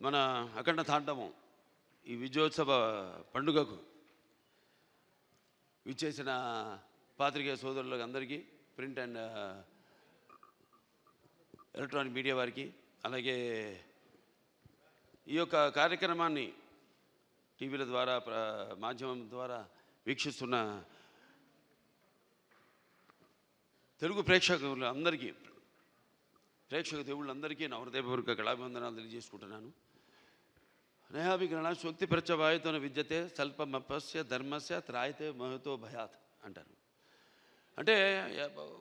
మన అఖండ తాండవం ఈ విజయోత్సవ పండుగకు విచ్చేసిన పాత్రికేయ సోదరులకు అందరికీ, ప్రింట్ అండ్ ఎలక్ట్రానిక్ మీడియా వారికి, అలాగే ఈ యొక్క కార్యక్రమాన్ని టీవీల ద్వారా మాధ్యమం ద్వారా వీక్షిస్తున్న తెలుగు ప్రేక్షకులందరికీ, ప్రేక్షక దేవుళ్ళందరికీ నా హృదయపూర్వక కళాభివందనాలు తెలియజేసుకుంటున్నాను. నయాభిగ్రహణ శోక్తి ప్రత్యవాయుతోన విద్యతే స్వల్పమపస్య ధర్మస్య త్రాయితే మహతో భయాత్ అంటారు. అంటే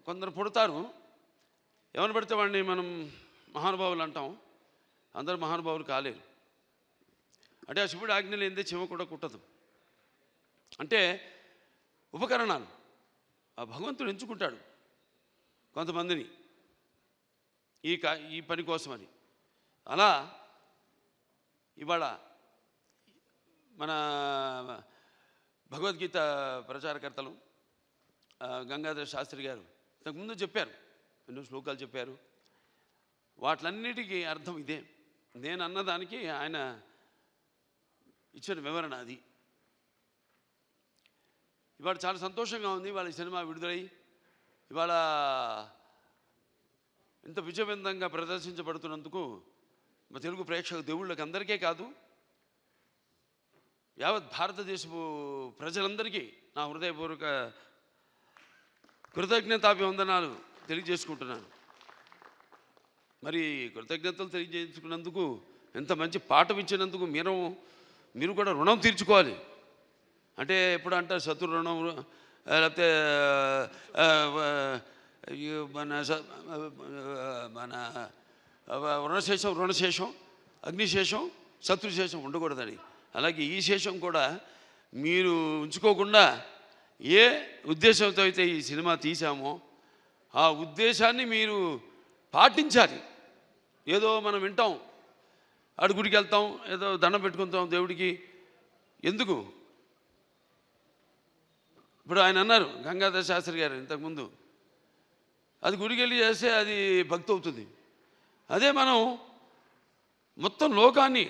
కొందరు పుడతారు, ఎవరు పడితే వాడిని మనం మహానుభావులు అంటాం. అందరూ మహానుభావులు కాలేరు. అంటే ఆ శివుడు ఆజ్ఞ లేనిదే చెమ కూడా కుట్టదు. అంటే ఉపకరణాలు ఆ భగవంతుడు ఎంచుకుంటాడు కొంతమందిని ఈ పని కోసమని. అలా ఇవాళ మన భగవద్గీత ప్రచారకర్తలు గంగాధర శాస్త్రి గారు ఇంతకుముందు చెప్పారు, ఎన్నో శ్లోకాలు చెప్పారు. వాటిలన్నిటికీ అర్థం ఇదే. నేను అన్నదానికి ఆయన ఇచ్చిన వివరణ అది. ఇవాళ చాలా సంతోషంగా ఉంది. ఇవాళ ఈ సినిమా విడుదలై ఇవాళ ఇంత విజయవంతంగా ప్రదర్శించబడుతున్నందుకు మా తెలుగు ప్రేక్షక దేవుళ్ళకి అందరికీ కాదు, యావత్ భారతదేశపు ప్రజలందరికీ నా హృదయపూర్వక కృతజ్ఞతాభివందనాలు తెలియజేసుకుంటున్నాను. మరి కృతజ్ఞతలు తెలియజేసుకున్నందుకు, ఎంత మంచి పాఠం ఇచ్చినందుకు మీరు కూడా రుణం తీర్చుకోవాలి. అంటే ఎప్పుడు అంటారు శత్రు రుణం, లేకపోతే మన రుణశేషం అగ్నిశేషం శత్రుశేషం ఉండకూడదని. అలాగే ఈ శేషం కూడా మీరు ఉంచుకోకుండా ఏ ఉద్దేశంతో అయితే ఈ సినిమా తీసామో ఆ ఉద్దేశాన్ని మీరు పాటించాలి. ఏదో మనం వింటాం, గుడికి వెళ్తాం, ఏదో దండం పెట్టుకుంటాం దేవుడికి, ఎందుకు? ఇప్పుడు ఆయన అన్నారు గంగాధర శాస్త్రి గారు ఇంతకుముందు, అది గుడికి వెళ్ళి చేస్తే అది భక్తి అవుతుంది. అదే మనం మొత్తం లోకాన్ని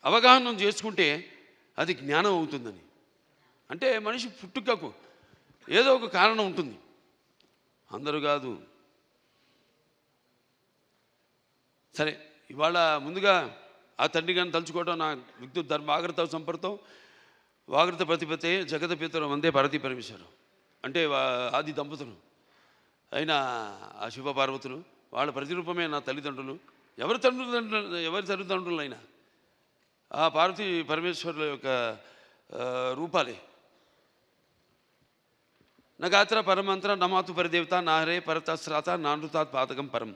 అవగాహన చేసుకుంటే అది జ్ఞానం అవుతుందని. అంటే మనిషి పుట్టుకకు ఏదో ఒక కారణం ఉంటుంది, అందరూ కాదు. సరే, ఇవాళ ముందుగా ఆ తండ్రి గారిని తలుచుకోవడం నా విద్యుత్ ధర్మ ఆగ్రత సంపర్తం వాగ్రత ప్రతిపతే జగత పితరం వందే పార్వతీ పరమేశ్వరం. అంటే ఆది దంపతులు అయిన ఆ శివ పార్వతులు, వాళ్ళ ప్రతిరూపమే నా తల్లిదండ్రులు. ఎవరి తల్లిదండ్రులైనా ఆ పార్వతీ పరమేశ్వరుల యొక్క రూపాలే. నగాత్ర పరమంత్ర నమాతు పరిదేవత నాహరే పరతశ్రాత నానృతాత్ పాతకం పరం.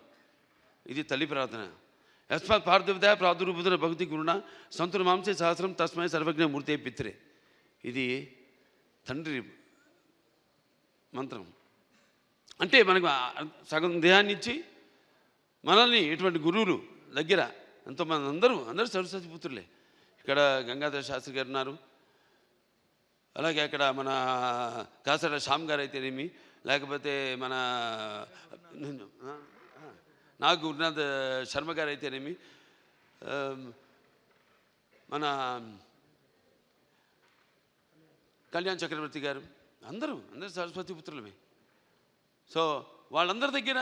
ఇది తల్లి ప్రార్థన. యస్మాత్ పార్థివదయ ప్రాదుర్భుతుల భక్తి గురుణ సంతుల మాంసే సహస్రం తస్మై సర్వజ్ఞ మూర్తే పిత్రే. ఇది తండ్రి మంత్రం. అంటే మనకు సగం దేహాన్ని ఇచ్చి మనల్ని ఇటువంటి గురువులు దగ్గర ఎంతోమంది, అందరూ సరస్వతి పుత్రులే. ఇక్కడ గంగాధర శాస్త్రి గారు ఉన్నారు, అలాగే అక్కడ మన కాసర శ్యామ్ గారు అయితేనేమి, లేకపోతే మన నాగ్ గురునాథ్ శర్మ గారు అయితేనేమి, మన కళ్యాణ్ చక్రవర్తి గారు, అందరూ సరస్వతి పుత్రులమే. సో వాళ్ళందరి దగ్గర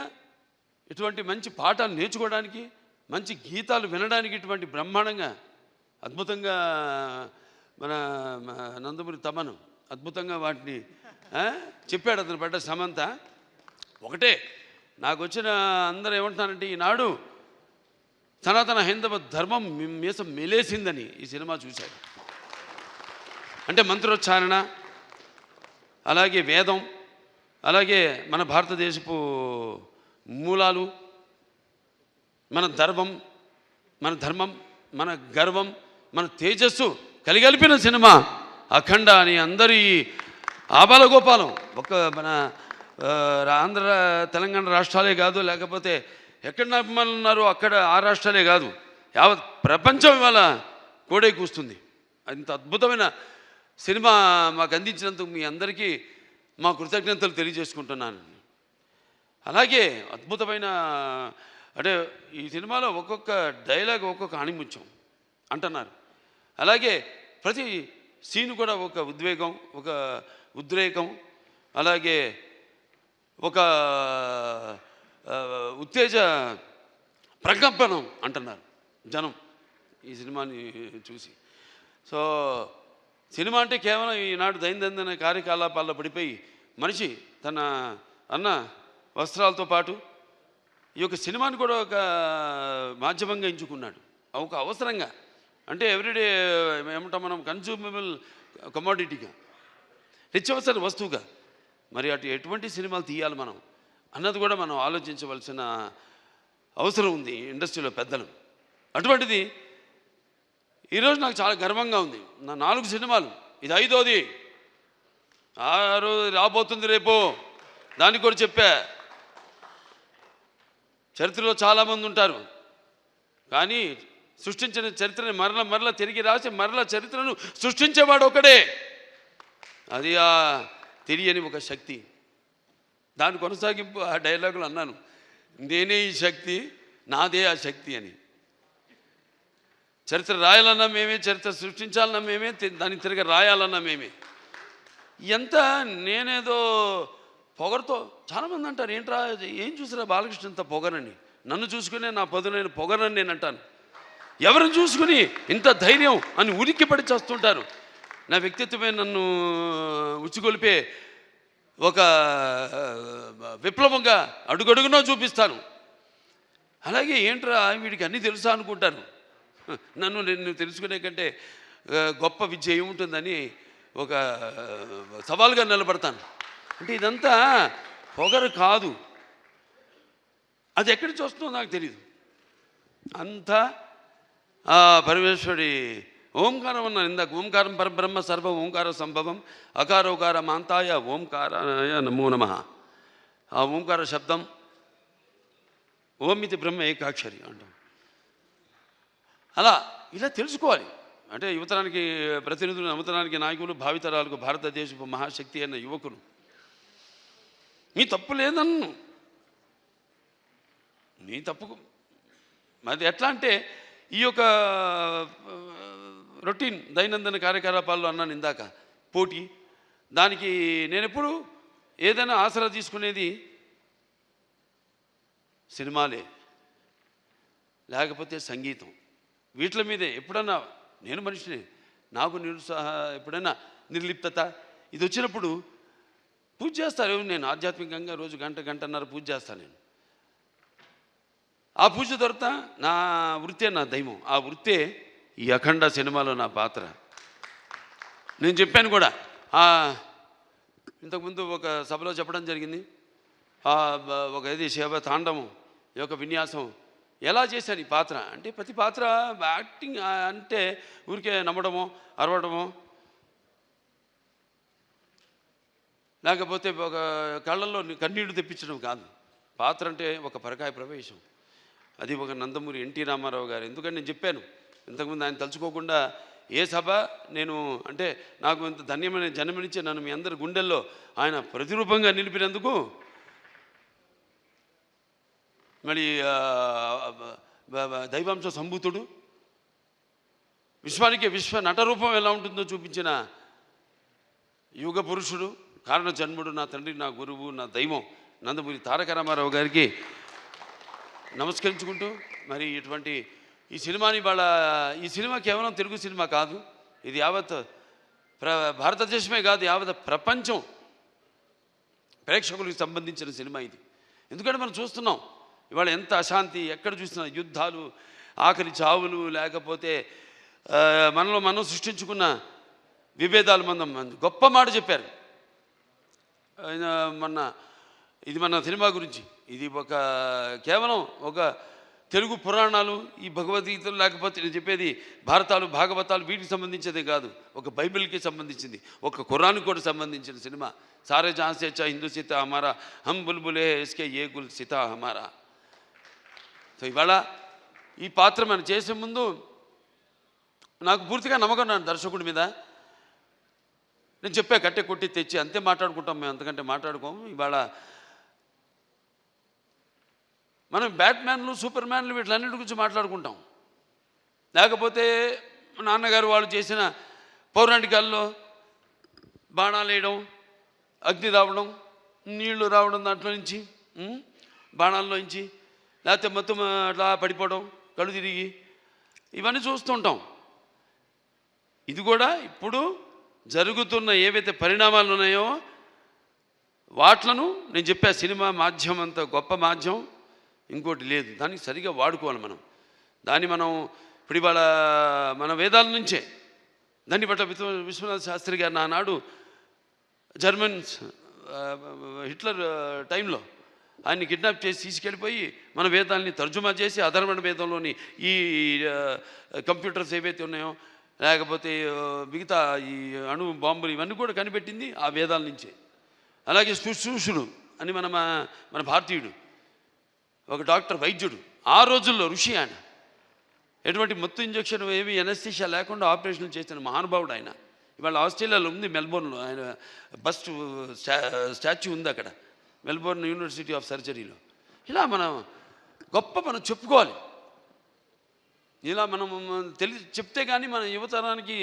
ఇటువంటి మంచి పాఠాలు నేర్చుకోవడానికి, మంచి గీతాలు వినడానికి ఇటువంటి బ్రహ్మాండంగా అద్భుతంగా మన నందమూరి తమను అద్భుతంగా వాటిని చెప్పాడు. అతను పడ్డ శ్రమంతా ఒకటే. నాకు వచ్చిన అందరూ ఏమంటున్నారంటే, ఈనాడు సనాతన హైందవ ధర్మం మీసం మెలేసిందని ఈ సినిమా చూశాడు. అంటే మంత్రోచ్చారణ, అలాగే వేదం, అలాగే మన భారతదేశపు మూలాలు, మన ధర్మం, మన గర్వం, మన తేజస్సు కలిగలిపిన సినిమా అఖండ అని అందరి ఆబాలగోపాలం. మన ఆంధ్ర తెలంగాణ రాష్ట్రాలే కాదు, లేకపోతే ఎక్కడ అభిమానులు ఉన్నారో అక్కడ ఆ రాష్ట్రాలే కాదు, యావత్ ప్రపంచం ఇవాళ కోడై కూస్తుంది. అంత అద్భుతమైన సినిమా మాకు అందించినందుకు మీ అందరికీ మా కృతజ్ఞతలు తెలియజేసుకుంటున్నాను. అలాగే అద్భుతమైన, అంటే ఈ సినిమాలో ఒక్కొక్క డైలాగ్ ఒక్కొక్క ఆణిముత్యం. అంటున్నారు. అలాగే ప్రతి సీన్ కూడా ఒక ఉద్వేగం, ఒక ఉద్రేకం, అలాగే ఒక ఉత్తేజ ప్రకంపనం అంటున్నారు జనం ఈ సినిమాని చూసి. సో సినిమా అంటే కేవలం ఈనాడు దైనందిన కార్యకలాపాల్లో పడిపోయి మనిషి తన అన్న వస్త్రాలతో పాటు ఈ యొక్క సినిమాని కూడా ఒక మాధ్యమంగా ఎంచుకున్నాడు, ఒక అవసరంగా. అంటే ఎవ్రీడే ఏమంటాం మనం, కన్జ్యూమబుల్ కమోడిటీగా, నిత్యవసర వస్తువుగా. మరి ఎటువంటి సినిమాలు తీయాలి మనం అన్నది కూడా మనం ఆలోచించవలసిన అవసరం ఉంది ఇండస్ట్రీలో పెద్దలు. అటువంటిది ఈరోజు నాకు చాలా గర్వంగా ఉంది. నా 4 సినిమాలు, ఇది 5వది. 6 రాబోతుంది రేపు, దానికి కూడా చెప్పా. చరిత్రలో చాలామంది ఉంటారు, కానీ సృష్టించిన చరిత్రని మరల తిరిగి రాసి మరల చరిత్రను సృష్టించేవాడు ఒకడే. అది ఆ తెలియని ఒక శక్తి. దాని కొనసాగింపు ఆ డైలాగులు అన్నాను, నేనే ఈ శక్తి, నాదే ఆ శక్తి అని. చరిత్ర రాయాలన్నా మేమే, చరిత్ర సృష్టించాలన్నా మేమే, దాన్ని తిరిగి రాయాలన్నా మేమే. ఎంత నేనేదో పొగరుతో చాలామంది అంటారు, ఏంట్రా ఏం చూసిరా బాలకృష్ణ ఇంత పొగరని. నన్ను చూసుకునే నా పదునైన పొగరని నేను అంటాను. ఎవరిని చూసుకుని ఇంత ధైర్యం అని ఉనికి పడి చేస్తుంటారు. నా వ్యక్తిత్వమే నన్ను ఉచ్చిగొలిపే ఒక విప్లవంగా అడుగడుగునో చూపిస్తాను. అలాగే ఏంట్రా వీడికి అన్నీ తెలుసా అనుకుంటాను. నేను తెలుసుకునే కంటే గొప్ప విద్య ఏముంటుందని ఒక సవాల్గా నిలబడతాను. అంటే ఇదంతా పొగరు కాదు, అది ఎక్కడి నుంచి వస్తుందో నాకు తెలియదు. అంతా పరమేశ్వరుడి ఓంకారం అన్నాను ఇందాక. ఓంకారం పరబ్రహ్మ సర్వ ఓంకార సంభవం అకారోకార మాంతాయ ఓంకారాయ నమో నమః. ఆ ఓంకార శబ్దం ఓమితి బ్రహ్మ ఏకాక్షరి అంటాం. అలా ఇలా తెలుసుకోవాలి. అంటే యువతరానికి ప్రతినిధులు, నవతరానికి నాయకులు, భావితరాలకు భారతదేశపు మహాశక్తి అయిన యువకులు. మీ తప్పు లేదన్ను, మీ తప్పుకు అది ఎట్లా అంటే ఈ యొక్క రొటీన్ దైనందిన కార్యకలాపాల్లో అన్నాను ఇందాక, పోటీ. దానికి నేను ఎప్పుడు ఏదైనా ఆసరా తీసుకునేది సినిమాలే, లేకపోతే సంగీతం. వీటి మీదే ఎప్పుడన్నా నేను మనిషిని, నాకు ఎప్పుడైనా నిర్లిప్తత ఇది వచ్చినప్పుడు పూజ చేస్తారు. నేను ఆధ్యాత్మికంగా రోజు గంటన్నర పూజ చేస్తాను. నేను ఆ పూజ తర్వాత నా వృత్తే నా దైవం. ఆ వృత్తే ఈ అఖండ సినిమాలో నా పాత్ర. నేను చెప్పాను కూడా, ఇంతకుముందు ఒక సభలో చెప్పడం జరిగింది. ఒక ఇది శివ తాండవం యొక్క విన్యాసం ఎలా చేశాను ఈ పాత్ర అంటే, ప్రతి పాత్ర యాక్టింగ్ అంటే ఊరికే నమ్మడమో అరవడమో, లేకపోతే ఒక కళ్ళల్లో కన్నీళ్లు తెప్పించడం కాదు. పాత్ర అంటే ఒక పరకాయ ప్రవేశం. అది ఒక నందమూరి ఎన్టీ రామారావు గారు. ఎందుకంటే నేను చెప్పాను ఇంతకుముందు, ఆయన తలుచుకోకుండా ఏ సభ నేను అంటే నాకు ఇంత ధన్యమైన జన్మనిచ్చే నన్ను మీ అందరి గుండెల్లో ఆయన ప్రతిరూపంగా నిలిపినందుకు, మరి దైవాంశ సంభూతుడు, విశ్వానికి విశ్వ నటరూపం ఎలా ఉంటుందో చూపించిన యుగ పురుషుడు, కారణ జన్ముడు, నా తండ్రి, నా గురువు, నా దైవం నందమూరి తారక రామారావు గారికి నమస్కరించుకుంటూ, మరి ఇటువంటి ఈ సినిమాని ఈ సినిమా కేవలం తెలుగు సినిమా కాదు, ఇది యావత్ భారతదేశమే కాదు, యావత్ ప్రపంచం ప్రేక్షకులకు సంబంధించిన సినిమా ఇది. ఎందుకంటే మనం చూస్తున్నాం ఇవాళ ఎంత అశాంతి, ఎక్కడ చూసినా యుద్ధాలు, ఆకలి చావులు, లేకపోతే మనలో మనం సృష్టించుకున్న విభేదాలు. మనం గొప్ప మాట చెప్పారు ఇది మన సినిమా గురించి. ఇది కేవలం ఒక తెలుగు పురాణాలు, ఈ భగవద్గీతలు, లేకపోతే నేను చెప్పేది భారతాలు, భాగవతాలు, వీటికి సంబంధించేదే కాదు, ఒక బైబిల్కి సంబంధించింది, ఒక ఖురాన్కి కూడా సంబంధించిన సినిమా. సారే జహాं से अच्छा हिंदू सीता हमारा, हम बुलबुले इसके ये गुल सीता हमारा. సో ఇవాళ ఈ పాత్ర మనం చేసే ముందు నాకు పూర్తిగా నమ్మకం నా దర్శకుడి మీద. నేను చెప్పా, కట్టె కొట్టి తెచ్చి అంతే మాట్లాడుకుంటాం మేము, అంతకంటే మాట్లాడుకోము. ఇవాళ మనం బ్యాట్మ్యాన్లు, సూపర్ మ్యాన్లు, వీటిలన్నిటి గురించి మాట్లాడుకుంటాం. లేకపోతే నాన్నగారు వాళ్ళు చేసిన పౌరాణికాల్లో బాణాలు వేయడం, అగ్ని రావడం, నీళ్లు రావడం దాంట్లో నుంచి, బాణాల్లో నుంచి, లేకపోతే మొత్తం అట్లా పడిపోవడం, కళ్ళు తిరిగి, ఇవన్నీ చూస్తుంటాం. ఇది కూడా ఇప్పుడు జరుగుతున్న ఏవైతే పరిణామాలు ఉన్నాయో వాట్లను నేను చెప్పా. సినిమా మాధ్యమం అంత గొప్ప మాధ్యమం ఇంకోటి లేదు. దానికి సరిగా వాడుకోవాలి మనం. దాన్ని మనం ఇప్పుడు ఇవాళ మన వేదాల నుంచే దాన్ని బట్ట విశ్వనాథ శాస్త్రి గారు నానాడు జర్మన్స్ హిట్లర్ టైంలో ఆయన్ని కిడ్నాప్ చేసి తీసుకెళ్ళిపోయి మన వేదాలని తర్జుమా చేసి అధర్వణ వేదంలోని ఈ కంప్యూటర్స్ ఏవైతే ఉన్నాయో, లేకపోతే మిగతా ఈ అణు బాంబులు ఇవన్నీ కూడా కనిపెట్టింది ఆ వేదాల నుంచే. అలాగే శుశ్రూషుడు అని మన భారతీయుడు ఒక డాక్టర్, వైద్యుడు, ఆ రోజుల్లో ఋషి ఆయన. ఎటువంటి మత్తు ఇంజక్షన్ ఏమి ఎనస్థీషియా లేకుండా ఆపరేషన్లు చేసిన మహానుభావుడు ఆయన. ఇవాళ ఆస్ట్రేలియాలో ఉంది, మెల్బోర్న్లో ఆయన బస్ట్ స్టాచ్యూ ఉంది అక్కడ, మెల్బోర్న్ యూనివర్సిటీ ఆఫ్ సర్జరీలో. ఇలా మనం చెప్పుకోవాలి. ఇలా మనం చెప్తే కానీ మన యువతరానికి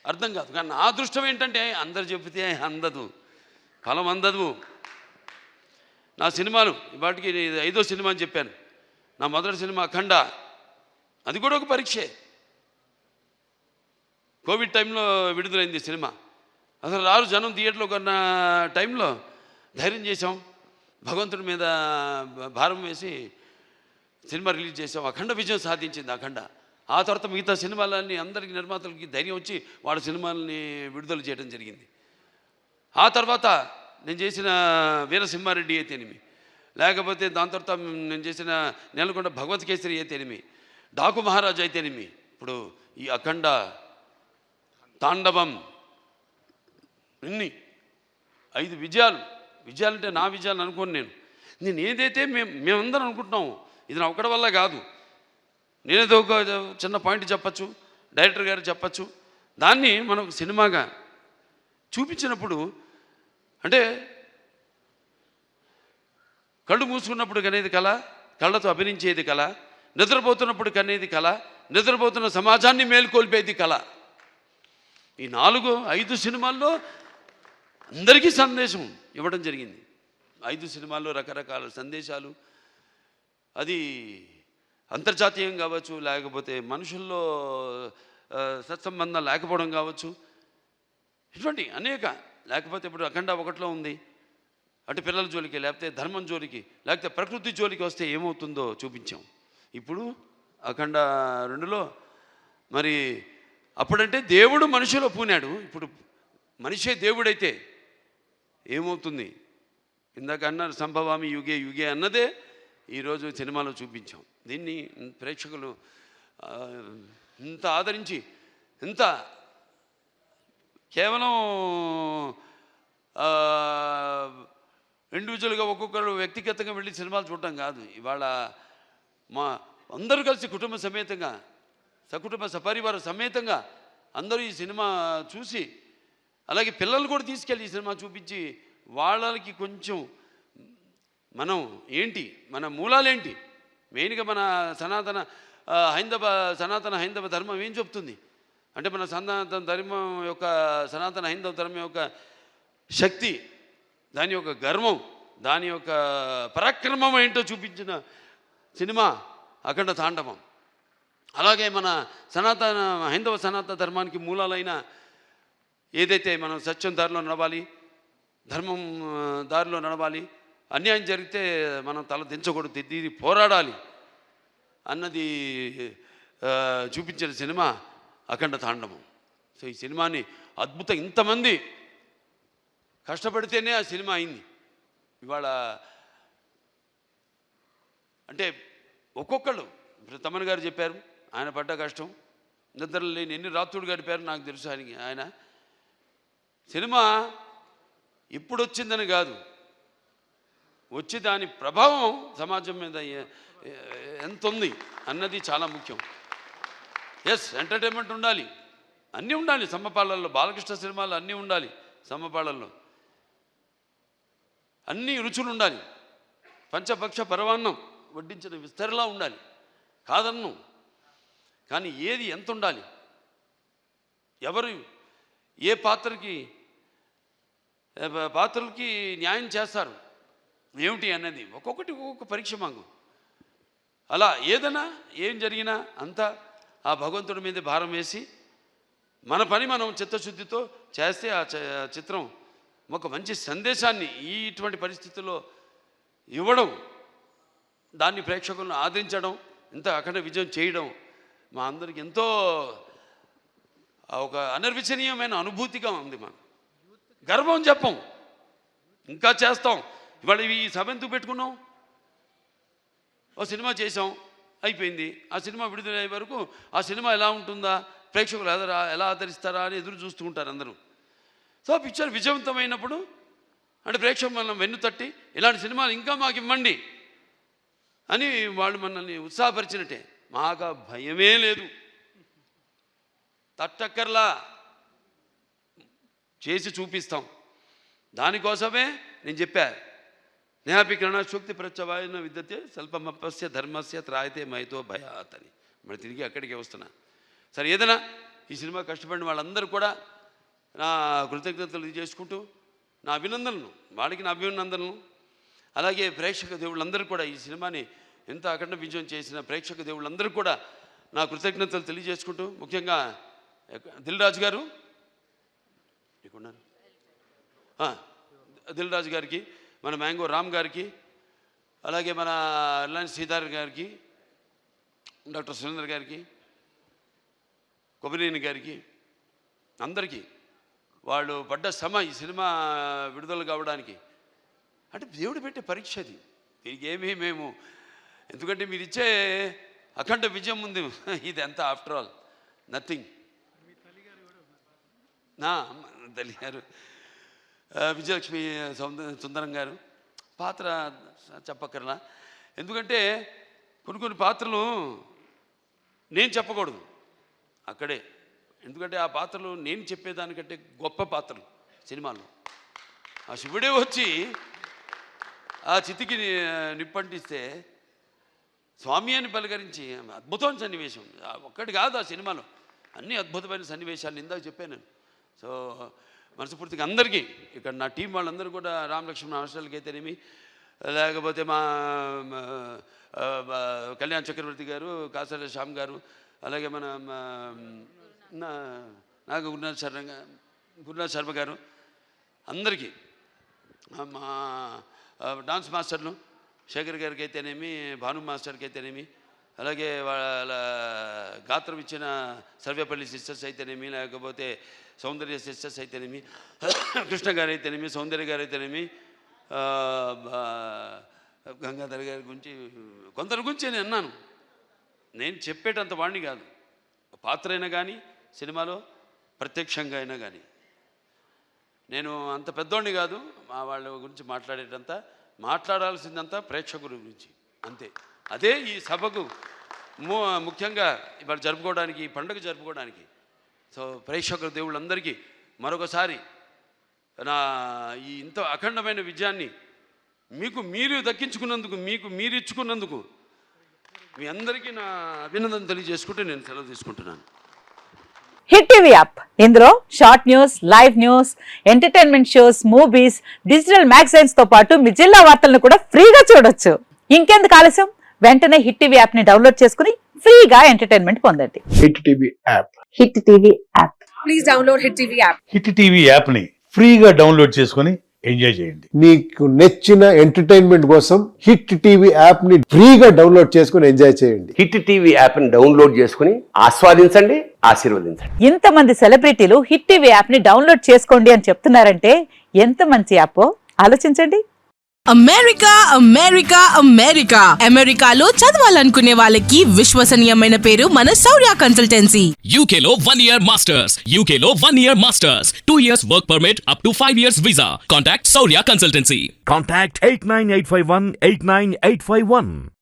అర్థం కాదు. కానీ నా అదృష్టం ఏంటంటే అందరు చెబితే అందదు, ఫలం అందదు. నా సినిమాలు వాటికి 5వ సినిమా అని చెప్పాను. నా మొదటి సినిమా అఖండ, అది కూడా ఒక పరీక్షే. కోవిడ్ టైంలో విడుదలైంది సినిమా. అసలు రారు జనం థియేటర్లో కొన్న టైంలో ధైర్యం చేసాం, భగవంతుడి మీద భారం వేసి సినిమా రిలీజ్ చేసాం. అఖండ విజయం సాధించింది అఖండ. ఆ తర్వాత మిగతా సినిమాలన్నీ అందరికీ నిర్మాతలకి ధైర్యం వచ్చి వాళ్ళ సినిమాలని విడుదల చేయడం జరిగింది. ఆ తర్వాత నేను చేసిన వీరసింహారెడ్డి అయితేనేమి, లేకపోతే దాని తర్వాత నేను చేసిన నెలకొండ భగవత్ కేసరి అయితేనేమి, డాకు మహారాజు అయితేనేమి, ఇప్పుడు ఈ అఖండ, తాండవం, ఇన్ని 5 విజయాలంటే నా విజయాలు అనుకోను. నేను ఏదైతే మేమందరం అనుకుంటున్నాము ఇది నా ఒక్కడి వల్ల కాదు. నేనేదో ఒక చిన్న పాయింట్ చెప్పచ్చు, డైరెక్టర్ గారు చెప్పచ్చు, దాన్ని మనకు సినిమాగా చూపించినప్పుడు అంటే కళ్ళు మూసుకున్నప్పుడు కనేది కళ, కళ్ళతో అభినయించేది కళ, నిద్రపోతున్నప్పుడు కనేది కళ, నిద్రపోతున్న సమాజాన్ని మేల్కొల్పేది కళ. ఈ 4-5 సినిమాల్లో అందరికీ సందేశం ఇవ్వడం జరిగింది. 5 సినిమాల్లో రకరకాల సందేశాలు. అది అంతర్జాతీయం కావచ్చు, లేకపోతే మనుషుల్లో సత్సంబంధం లేకపోవడం కావచ్చు, ఇటువంటి అనేక. లేకపోతే ఇప్పుడు అఖండ 1లో ఉంది, అటు పిల్లల జోలికి, లేకపోతే ధర్మం జోలికి, లేకపోతే ప్రకృతి జోలికి వస్తే ఏమవుతుందో చూపించాం. ఇప్పుడు అఖండ 2లో మరి అప్పుడంటే దేవుడు మనిషిలో పూనాడు, ఇప్పుడు మనిషే దేవుడైతే ఏమవుతుంది? ఇందాక అన్నారు సంభవామి యుగే యుగే అన్నదే ఈరోజు సినిమాలో చూపించాం. దీన్ని ప్రేక్షకులు ఇంత ఆదరించి, ఇంత కేవలం ఇండివిజువల్గా ఒక్కొక్కరు వ్యక్తిగతంగా వెళ్ళి సినిమాలు చూడటం కాదు. ఇవాళ మా అందరూ కలిసి కుటుంబ సమేతంగా, సకుటుంబ సపరివార సమేతంగా అందరూ ఈ సినిమా చూసి, అలాగే పిల్లలు కూడా తీసుకెళ్ళి ఈ సినిమా చూపించి వాళ్ళకి కొంచెం మనం ఏంటి, మన మూలాలేంటి, మెయిన్గా మన సనాతన హైందవ ధర్మం ఏం చెప్తుంది అంటే, మన సనాతన ధర్మం యొక్క సనాతన హైందవ ధర్మం యొక్క శక్తి, దాని యొక్క గర్వం, దాని యొక్క పరాక్రమం ఏంటో చూపించిన సినిమా అఖండ తాండవం. అలాగే మన హైందవ సనాతన ధర్మానికి మూలాలైన ఏదైతే మనం సత్యం దారిలో నడవాలి, ధర్మం దారిలో నడవాలి, అన్యాయం జరిగితే మనం తల దించకూడదు, తిరిగి పోరాడాలి అన్నది చూపించిన సినిమా అఖండ తాండవం. సో ఈ సినిమాని ఇంతమంది కష్టపడితేనే ఆ సినిమా అయింది. ఇవాళ అంటే ఒక్కొక్కళ్ళు, ఇప్పుడు తమన్ గారు చెప్పారు, ఆయన పడ్డ కష్టం, నిద్రలు లేని ఎన్ని రాత్రులు గడిపారు నాకు తెలుసు. ఆయన సినిమా ఇప్పుడు వచ్చిందని కాదు, వచ్చి దాని ప్రభావం సమాజం మీద ఎంత ఉంది అన్నది చాలా ముఖ్యం. ఎస్, ఎంటర్టైన్మెంట్ ఉండాలి, అన్నీ ఉండాలి. సమ్మపాళ్ళల్లో బాలకృష్ణ సినిమాలు అన్నీ ఉండాలి, సమ్మపాళ్ళల్లో అన్ని రుచులు ఉండాలి. పంచపక్ష పరవాన్నం వడ్డించిన విస్తరలా ఉండాలి, కాదన్ను. కానీ ఏది ఎంత ఉండాలి, ఎవరు ఏ పాత్రలకి న్యాయం చేస్తారు ఏమిటి అన్నది ఒక్కొక్కటి ఒక్కొక్క పరీక్ష మాకు. అలా ఏదైనా ఏం జరిగినా అంతా ఆ భగవంతుడి మీద భారం వేసి మన పని మనం చిత్తశుద్ధితో చేస్తే ఆ చిత్రం ఒక మంచి సందేశాన్ని ఇటువంటి పరిస్థితుల్లో ఇవ్వడం, దాన్ని ప్రేక్షకులను ఆదరించడం, ఇంత అఖండ విజయం చేయడం మా అందరికి ఎంతో ఒక అనిర్వచనీయమైన అనుభూతిగా ఉంది. మాకు గర్వం చెప్పం, ఇంకా చేస్తాం. ఇవాళ ఈ సభ ఎందుకు పెట్టుకున్నాం? ఓ సినిమా చేసాం, అయిపోయింది. ఆ సినిమా విడుదలయ్యే వరకు ఆ సినిమా ఎలా ఉంటుందా, ప్రేక్షకులు ఎలా ఆదరిస్తారా అని ఎదురు చూస్తూ ఉంటారు అందరూ. సో పిక్చర్ విజయవంతమైనప్పుడు అంటే ప్రేక్షకులు మనం వెన్ను తట్టి ఇలాంటి సినిమాలు ఇంకా మాకు ఇవ్వండి అని వాళ్ళు మనల్ని ఉత్సాహపరిచినట్టే. మాకు భయమే లేదు, తట్టక్కర్లా, చేసి చూపిస్తాం. దానికోసమే నేను చెప్పా, నేహాపి కిరణశోక్తి ప్రత్యవాయన విద్యతే స్వల్పమపస్య ధర్మస్య త్రాయతే మైతో భయాత్ అని మరి తిరిగి అక్కడికే వస్తున్నా. సరే, ఏదైనా ఈ సినిమా కష్టపడిన వాళ్ళందరూ కూడా నా కృతజ్ఞతలు చేసుకుంటూ నా అభినందనలు, వాడికి నా అభినందనలు, అలాగే ప్రేక్షక దేవుళ్ళందరూ కూడా ఈ సినిమాని ఎంత అఖండ విజయం చేసిన ప్రేక్షక దేవుళ్ళందరూ కూడా నా కృతజ్ఞతలు తెలియజేసుకుంటూ, ముఖ్యంగా దిల్ రాజు గారు దిల్ రాజు గారికి, మన మ్యాంగో రామ్ గారికి, అలాగే మన రిలయన్స్ సీతార్ గారికి, డాక్టర్ సురేందర్ గారికి, కొబ్బరినేని గారికి, అందరికీ వాళ్ళు పడ్డ శ్రమ ఈ సినిమా విడుదల కావడానికి అంటే దేవుడు పెట్టే పరీక్ష అది. దీనికి ఏమీ మేము, ఎందుకంటే మీరు ఇచ్చే అఖండ విజయం ఉంది, ఇది ఎంత ఆఫ్టర్ ఆల్ నథింగ్. నా తల్లి గారు విజయలక్ష్మి సుందరం గారు పాత్ర చెప్పక్కర్లా, ఎందుకంటే కొన్ని పాత్రలు నేను చెప్పకూడదు అక్కడే, ఎందుకంటే ఆ పాత్రలు నేను చెప్పేదానికంటే గొప్ప పాత్రలు సినిమాలో. ఆ శివుడే వచ్చి ఆ చితికి నిప్పంటిస్తే స్వామి అని పలకరించి అద్భుతమైన సన్నివేశం ఒక్కటి కాదు, ఆ సినిమాలో అన్ని అద్భుతమైన సన్నివేశాలు ఇందాక చెప్పాను నేను. సో మనస్ఫూర్తిగా అందరికీ ఇక్కడ నా టీం వాళ్ళందరూ కూడా, రామలక్ష్మణ హాస్టల్కి అయితేనేమి, లేకపోతే మా కళ్యాణ్ చక్రవర్తి గారు, కాసాల శ్యామ్ గారు, అలాగే మన నాకు గురునాథ్ శర్మ గారు, అందరికీ, మా డాన్స్ మాస్టర్లు శేఖర్ గారికి అయితేనేమి, భాను మాస్టర్కి అయితేనేమి, అలాగే వాళ్ళ గాత్రం ఇచ్చిన సర్వేపల్లి సిస్టర్స్ అయితేనేమి, లేకపోతే సౌందర్య సిస్టర్స్ అయితేనేమి, కృష్ణ గారు అయితేనేమి, సౌందర్య గారు అయితేనేమి, గంగాధర్ గారి గురించి కొందరి గురించి నేను అన్నాను. నేను చెప్పేటంత వాడిని కాదు, పాత్ర అయినా కానీ సినిమాలో ప్రత్యక్షంగా అయినా కానీ నేను అంత పెద్దోడిని కాదు. మా వాళ్ళ గురించి మాట్లాడాల్సిందంతా ప్రేక్షకుల గురించి అంతే. అదే ఈ సభకు ముఖ్యంగా ఇవాళ జరుపుకోవడానికి, ఈ పండుగ జరుపుకోవడానికి. సో ప్రేక్షకుల దేవుళ్ళందరికీ మరొకసారి నా ఈ ఇంత అఖండమైన విజయాన్ని మీకు మీరు దక్కించుకున్నందుకు, మీకు మీరు ఇచ్చుకున్నందుకు మీ అందరికీ నా అభినందన తెలియజేసుకుంటే నేను సెలవు తీసుకుంటున్నాను. హిట్ టీవీ యాప్, ఇందులో short news, live news, entertainment shows, movies, digital magazines తో పాటు మీ జిల్లా వార్తలను కూడా ఫ్రీగా చూడొచ్చు. ఇంకెందుకు ఆలస్యం, వెంటనే హిట్ టీవీ యాప్ ని డౌన్లోడ్ చేసుకుని ఫ్రీగా ఎంటర్టైన్మెంట్ పొందండి. Hit TV app, hit TV app, please download hit TV app. Hit TV app ని ఫ్రీగా డౌన్లోడ్ చేసుకుని ఎంజాయ్ చేయండి. మీకు నచ్చిన ఎంటర్టైన్మెంట్ కోసం హిట్ టీవీ యాప్ ని ఫ్రీగా డౌన్లోడ్ చేసుకుని ఎంజాయ్ చేయండి. హిట్ టీవీ యాప్ ని డౌన్లోడ్ చేసుకుని ఆస్వాదించండి, ఆశీర్వదించండి. ఇంతమంది సెలబ్రిటీలు హిట్ టీవీ యాప్ ని డౌన్లోడ్ చేసుకోండి అని చెప్తున్నారంటే ఎంత మంచి యాప్ ఆలోచించండి. అమెరికా అమెరికా అమెరికా అమెరికాలో చదవాలనుకునే వాళ్ళకి విశ్వసనీయమైన పేరు మన శౌర్య కన్సల్టెన్సీ. UK లో 1 year masters, UK లో 1 year masters, 2 years work permit up to 5 years visa. Contact Saurya Consultancy. Contact 89851 89851.